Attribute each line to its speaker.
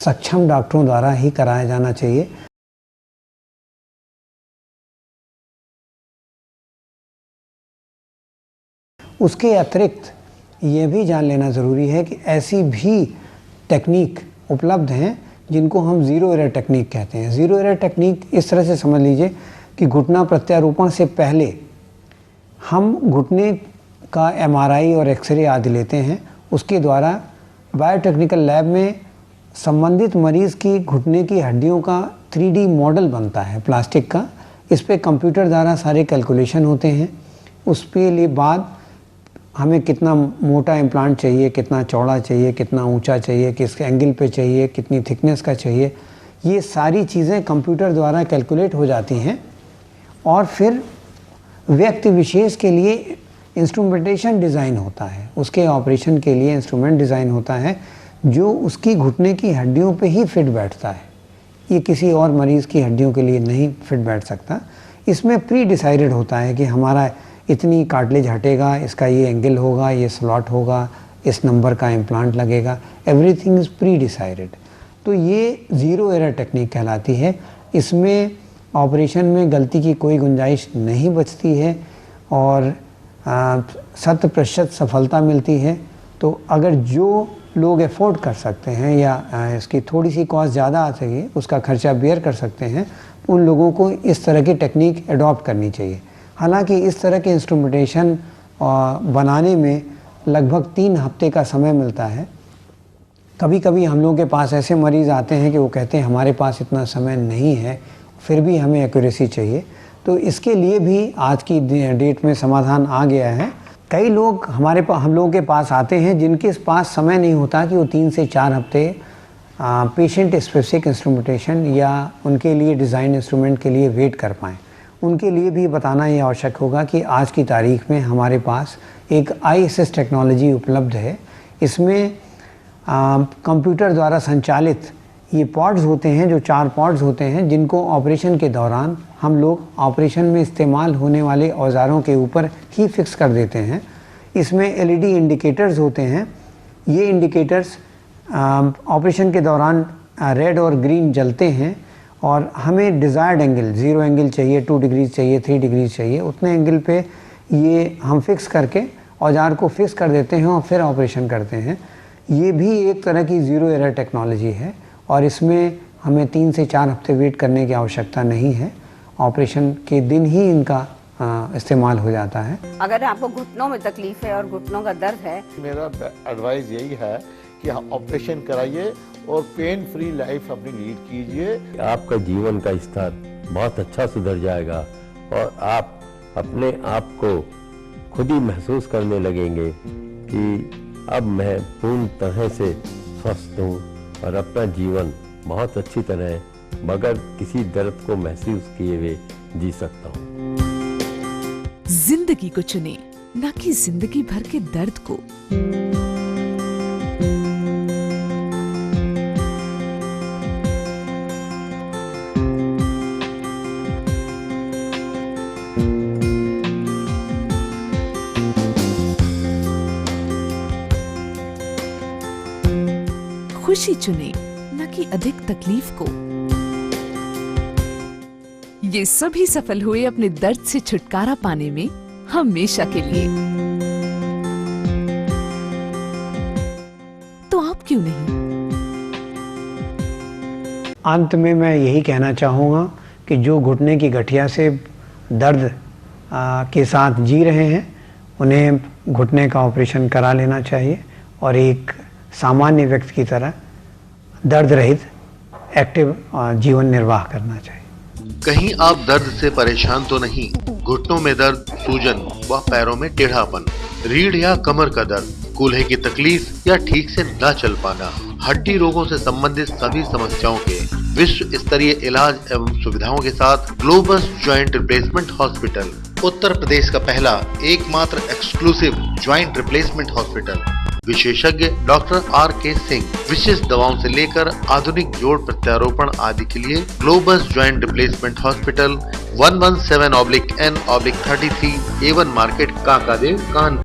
Speaker 1: सक्षम डॉक्टरों द्वारा ही कराया जाना चाहिए। उसके अतिरिक्त ये भी जान लेना ज़रूरी है कि ऐसी भी टेक्निक उपलब्ध हैं जिनको हम ज़ीरो एरर टेक्निक कहते हैं। ज़ीरो एरर टेक्निक इस तरह से समझ लीजिए कि घुटना प्रत्यारोपण से पहले हम घुटने का एमआरआई और एक्सरे आदि लेते हैं। उसके द्वारा बायोटेक्निकल लैब में संबंधित मरीज़ की घुटने की हड्डियों का 3D मॉडल बनता है प्लास्टिक का। इस पे कंप्यूटर द्वारा सारे कैलकुलेशन होते हैं। उसके लिए बाद हमें कितना मोटा इम्प्लांट चाहिए, कितना चौड़ा चाहिए, कितना ऊंचा चाहिए, किस एंगल पे चाहिए, कितनी थिकनेस का चाहिए, ये सारी चीज़ें कंप्यूटर द्वारा कैलकुलेट हो जाती हैं। और फिर व्यक्ति विशेष के लिए इंस्ट्रूमेंटेशन डिज़ाइन होता है, उसके ऑपरेशन के लिए इंस्ट्रूमेंट डिज़ाइन होता है जो उसकी घुटने की हड्डियों पे ही फिट बैठता है। ये किसी और मरीज़ की हड्डियों के लिए नहीं फिट बैठ सकता। इसमें प्री डिसाइडेड होता है कि हमारा इतनी कार्टिलेज हटेगा, इसका ये एंगल होगा, ये स्लॉट होगा, इस नंबर का इम्प्लांट लगेगा। Everything is pre decided. तो ये ज़ीरो एरर टेक्निक कहलाती है। इसमें ऑपरेशन में गलती की कोई गुंजाइश नहीं बचती है और 100% सफलता मिलती है। तो अगर जो लोग अफोर्ड कर सकते हैं या इसकी थोड़ी सी कॉस्ट ज़्यादा आ सके, उसका खर्चा बेयर कर सकते हैं, उन लोगों को इस तरह की टेक्निक अडॉप्ट करनी चाहिए। हालांकि इस तरह के इंस्ट्रूमेंटेशन बनाने में लगभग 3 हफ्ते का समय मिलता है। कभी कभी हम लोगों के पास ऐसे मरीज़ आते हैं कि वो कहते हैं हमारे पास इतना समय नहीं है, फिर भी हमें एक्यूरेसी चाहिए। तो इसके लिए भी आज की डेट में समाधान आ गया है। कई लोग हम लोगों के पास आते हैं जिनके पास समय नहीं होता कि वो 3 से 4 हफ्ते पेशेंट स्पेसिफिक इंस्ट्रूमेंटेशन या उनके लिए डिज़ाइन इंस्ट्रूमेंट के लिए वेट कर पाएँ। उनके लिए भी बताना ये आवश्यक होगा कि आज की तारीख में हमारे पास एक ISS टेक्नोलॉजी उपलब्ध है। इसमें कंप्यूटर द्वारा संचालित ये पॉड्स होते हैं, जो 4 पॉड्स होते हैं, जिनको ऑपरेशन के दौरान हम लोग ऑपरेशन में इस्तेमाल होने वाले औजारों के ऊपर ही फिक्स कर देते हैं। इसमें LED इंडिकेटर्स होते हैं। ये इंडिकेटर्स ऑपरेशन के दौरान रेड और ग्रीन जलते हैं और हमें डिज़ायर्ड एंगल, 0 एंगल चाहिए, 2 डिग्रीज चाहिए, 3 डिग्रीज चाहिए, उतने एंगल पे ये हम फिक्स करके औजार को फिक्स कर देते हैं और फिर ऑपरेशन करते हैं। ये भी एक तरह की ज़ीरो एरर टेक्नोलॉजी है और इसमें हमें 3 से 4 हफ्ते वेट करने की आवश्यकता नहीं है। ऑपरेशन के दिन ही इनका इस्तेमाल हो जाता है।
Speaker 2: अगर आपको घुटनों में तकलीफ है और घुटनों का दर्द है,
Speaker 3: मेरा एडवाइस यही है कि ऑपरेशन कराइए और पेन फ्री लाइफ अपनी लीड कीजिए।
Speaker 4: आपका जीवन का स्तर बहुत अच्छा सुधर जाएगा और आप अपने आप को खुद ही महसूस करने लगेंगे कि अब मैं पूर्ण तरह से स्वस्थ हूँ और अपना जीवन बहुत अच्छी तरह बगैर किसी दर्द को महसूस किए हुए जी सकता हूँ।
Speaker 5: जिंदगी को चुने, न कि जिंदगी भर के दर्द को। खुशी चुने, न कि अधिक तकलीफ को। ये सभी सफल हुए अपने दर्द से छुटकारा पाने में हमेशा के लिए। तो आप क्यों नहीं?
Speaker 1: अंत में मैं यही कहना चाहूँगा कि जो घुटने की गठिया से दर्द के साथ जी रहे हैं, उन्हें घुटने का ऑपरेशन करा लेना चाहिए और एक सामान्य व्यक्ति की तरह दर्द रहित एक्टिव जीवन निर्वाह करना चाहिए।
Speaker 6: कहीं आप दर्द से परेशान तो नहीं? घुटनों में दर्द, सूजन व पैरों में टेढ़ापन, रीढ़ या कमर का दर्द, कूल्हे की तकलीफ या ठीक से न चल पाना, हड्डी रोगों से संबंधित सभी समस्याओं के विश्व स्तरीय इलाज एवं सुविधाओं के साथ Globus joint replacement hospital, Uttar Pradesh का पहला एकमात्र एक्सक्लूसिव जॉइंट रिप्लेसमेंट हॉस्पिटल। विशेषज्ञ डॉक्टर RK सिंह। विशेष दवाओं से लेकर आधुनिक जोड़ प्रत्यारोपण आदि के लिए Globus joint replacement hospital 117/N/33 A1 market, Kakadev, Kanpur.